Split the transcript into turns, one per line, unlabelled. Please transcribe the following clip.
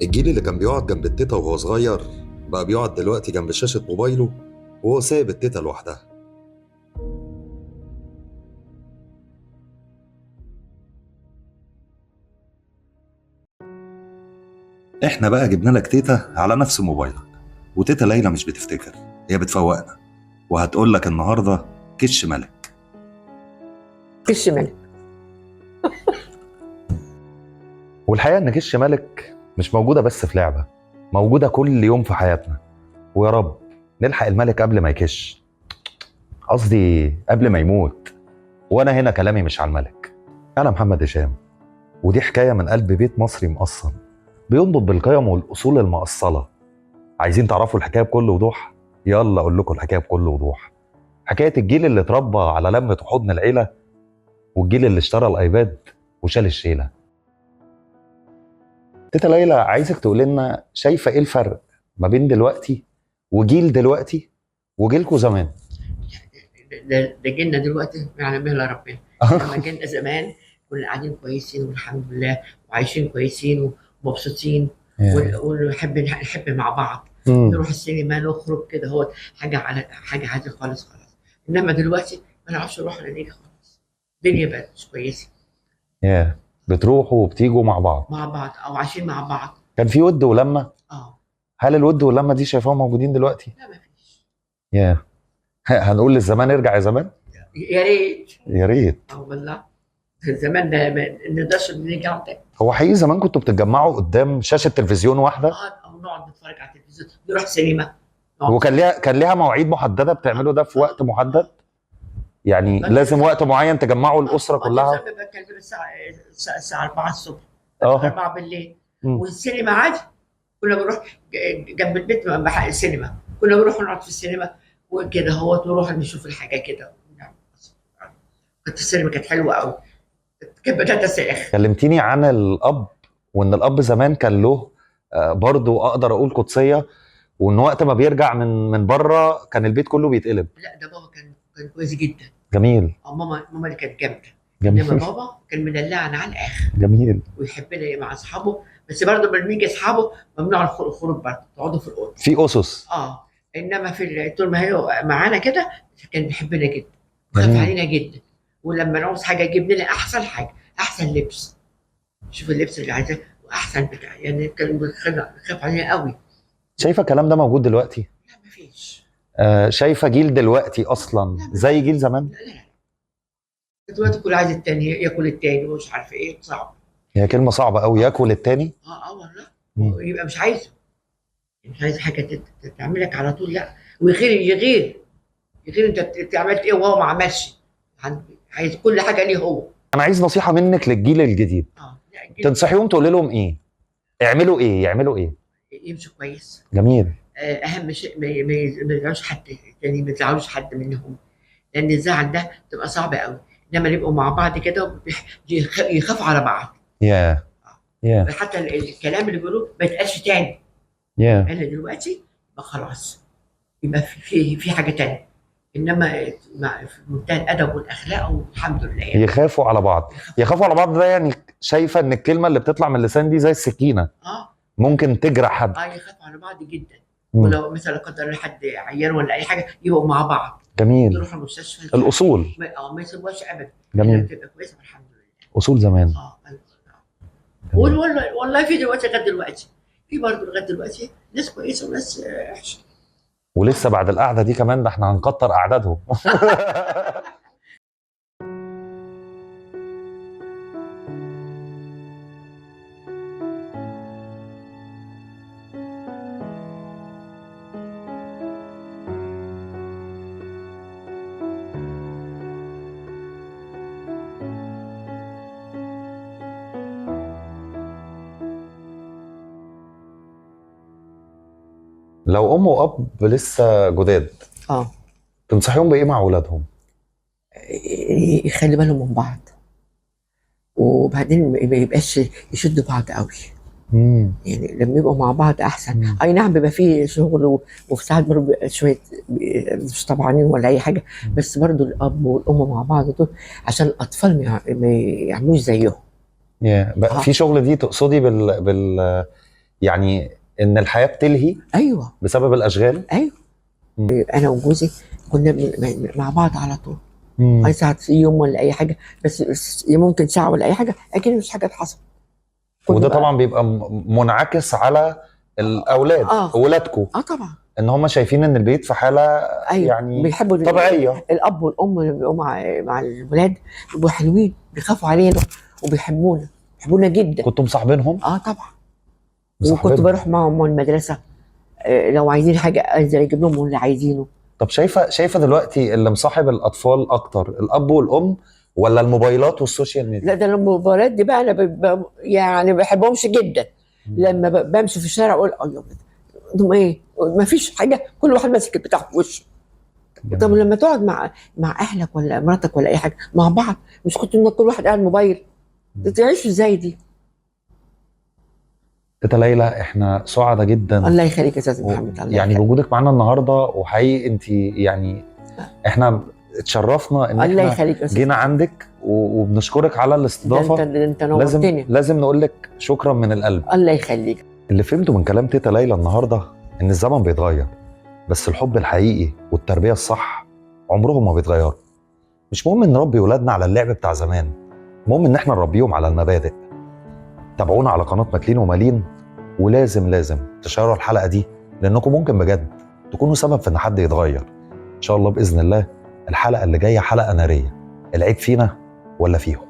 الجيل اللي كان بيقعد جنب التيتا وهو صغير بقى بيقعد دلوقتي جنب شاشة موبايله وهو سايب التيتا لوحدها. احنا بقى جبنا لك تيتا على نفس موبايلك، وتيتا ليلى مش بتفتكر، هي بتفوقنا وهتقول لك النهارده كش ملك.
كش ملك.
والحقيقة إن كش ملك مش موجودة بس في لعبة، موجودة كل يوم في حياتنا. ويا رب نلحق الملك قبل ما يكش، قصدي قبل ما يموت. وأنا هنا كلامي مش على الملك، أنا محمد هشام، ودي حكاية من قلب بيت مصري مقصر بينضب بالقيم والأصول المأصلة. عايزين تعرفوا الحكاية بكل وضوح؟ يلا أقول لكم الحكاية بكل وضوح. حكاية الجيل اللي اتربى على لمة حضن العيلة، والجيل اللي اشترى الأيباد وشال الشيلة. تيتا ليلى، عايزك تقول لنا شايفه ايه الفرق ما بين دلوقتي وجيل دلوقتي وجيلكوا زمان؟
ده جيلنا دلوقتي يعني به الا ربنا. لما جيلنا زمان كنا قاعدين كويسين والحمد لله وعايشين كويسين ومبسوطين ونحب مع بعض. نروح السينما نخرج كده، هو حاجه عادي خالص. انما دلوقتي ما نعرفش نروح ولا نيجي خالص. الدنيا بقت مش كويسه.
بتروحوا وبتيجوا مع
بعض او عايشين مع بعض.
كان في ود ولمه.
اه
هل الود واللمه دي شايفاهم موجودين دلوقتي؟
لا، ما فيش.
هنقول للزمان ارجع يا زمان.
يا ريت.
يا ريت.
والله زمان ده ما نقدرش نرجع تاني.
هو حقيقي زمان كنتوا بتتجمعوا قدام شاشه تلفزيون واحده،
او نقعد نتفرج على التلفزيون، نروح سينما.
وكان ليها مواعيد محدده بتعملوا ده في وقت محدد؟ يعني
بس
لازم وقت معين تجمعوا الاسره كلها؟
كان الساعه 4 الصبح،
4
4 بالليل. والسينما عادي، كنا بنروح جنب البيت السينما، كنا بنروح نقعد في السينما وكده، هو نروح نشوف الحاجه كده. كانت السينما كانت حلوه قوي، كانت بدات تسيخ.
كلمتيني عن الاب، وان الاب زمان كان له برضو اقدر اقول قدسيه، وان وقت ما بيرجع من بره كان البيت كله بيتقلب.
لا، ده بابا كان كويس جدا.
جميل.
ماما اللي كانت جامده.
جميل.
انما بابا كان مدلعنا على الاخر.
جميل.
ويحبنا مع اصحابه، بس برضه لما بيجي اصحابه ممنوع الخروج برضه، تقعدوا في الاوضه
في اسس.
انما طول ما هي معانا كده كان بيحبنا جدا، خاف علينا جدا. ولما نعوز حاجه يجيب لنا احسن حاجه، احسن لبس. شوف اللبس اللي عايزاه واحسن بتاع، يعني كان بيخاف علينا قوي.
شايفه الكلام ده موجود دلوقتي؟
لا، مفيش.
شايفه جيل دلوقتي اصلا زي جيل زمان؟
لا. دلوقتي كل عايز التاني ياكل التاني ومش عارف ايه، صعب.
هي كلمه صعبه قوي، ياكل التاني.
والله. يبقى مش عايزه، مش عايز حاجه تعملك على طول، لا. ويغير انت عملت ايه وهو ما عملش. عايز كل حاجه ليه هو.
انا عايز نصيحه منك للجيل الجديد. تنصحيهم تقولي لهم ايه؟ يعملوا ايه؟
يمشوا كويس.
جميل.
اهم شيء ما يزعلوش حد تاني، ما يزعلوش حد منهم، لان الزعل ده تبقى صعبه قوي. انما يبقوا مع بعض كده يخافوا على بعض. حتى الكلام اللي بيقولوه ما يتقالش تاني. انا دلوقتي يبقى خلاص، يبقى في حاجه تانية. انما في منتهى الادب والاخلاق والحمد لله يعني.
يخافوا على بعض ده، يعني شايفه ان الكلمه اللي بتطلع من اللسان دي زي السكينه. ممكن تجرح حد.
يخافوا على بعض جدا. ولو مثلا قدر الله حد عيان ولا اي حاجه يبقوا مع بعض.
جميل.
يروحوا المستشفى.
الاصول.
ما يسيبوهاش ابدا.
جميل.
تبقى كويسه والحمد لله.
اصول زمان.
والله في دلوقتي لغايه دلوقتي، في برضه لغايه دلوقتي ناس كويسه وناس وحشه.
ولسه بعد القعده دي كمان ده احنا هنكتر اعدادهم. لو ام واب لسه جداد، تنصحيهم بايه مع اولادهم؟
يخلي بالهم من بعض، وبعدين ما يبقاش يشدوا بعض قوي. يعني لما يبقوا مع بعض احسن. اي نعم بيبقى فيه شغل وفي ساعات برضه بيبقى شويه مش طبعانين ولا اي حاجه، بس برضه الاب والام مع بعض دول عشان الاطفال ما يعملوش زيهم.
في شغل دي تقصدي يعني ان الحياه بتلهي
ايوه
بسبب الاشغال.
ايوه. انا وجوزي كنا مع بعض على طول،
مم.
اي ساعه في يوم ولا اي حاجه، بس ممكن ساعه ولا اي حاجه، اكيد مش حاجه حصلت.
وده طبعا بيبقى منعكس على الاولاد، اولادكم.
طبعا.
ان هم شايفين ان البيت في حاله
أيوة.
يعني
بيحبوا
طبيعيه.
الاب والام اللي بيبقوا مع الولاد بيبقوا حلوين، بيخافوا علينا بيحبونا جدا.
كنتم مصاحبينهم؟
طبعا. وكنت بروح معهم المدرسه، لو عايزين حاجه انزل اجيب لهم اللي عايزينه.
طب شايفه دلوقتي اللي مصاحب الاطفال اكتر الاب والام ولا الموبايلات والسوشيال ميديا؟
لا، ده الموبايلات دي بقى انا يعني ما بحبهمش جدا. لما بمشي في الشارع اقول دول ايه، ما فيش حاجه، كل واحد ماسك البتاع في وشه. طب لما تقعد مع اهلك ولا مراتك ولا اي حاجه مع بعض، مش كنت ان كل واحد قاعد موبايل؟ تعيش ازاي دي؟
تيتا ليلى احنا سعداء جدا.
الله يخليك يا استاذ محمد. الله
يعني
يخليك.
بوجودك معانا النهارده، وحقيقي انت يعني احنا اتشرفنا ان
الله
احنا
يخليك يا أستاذ.
جينا عندك وبنشكرك على الاستضافه.
انت نورتني.
لازم نقول لك شكرا من القلب.
الله يخليك.
اللي فهمته من كلام تيتا ليلى النهارده ان الزمن بيتغير، بس الحب الحقيقي والتربيه الصح عمرهم ما بيتغيروا. مش مهم نربي ولادنا على اللعب بتاع زمان، المهم ان احنا نربيهم على المبادئ. تابعونا على قناه ماكلين ومالين، ولازم تشيروا الحلقه دي، لانكم ممكن بجد تكونوا سبب في ان حد يتغير. ان شاء الله باذن الله الحلقه اللي جايه حلقه ناريه. العيب فينا ولا فيهم؟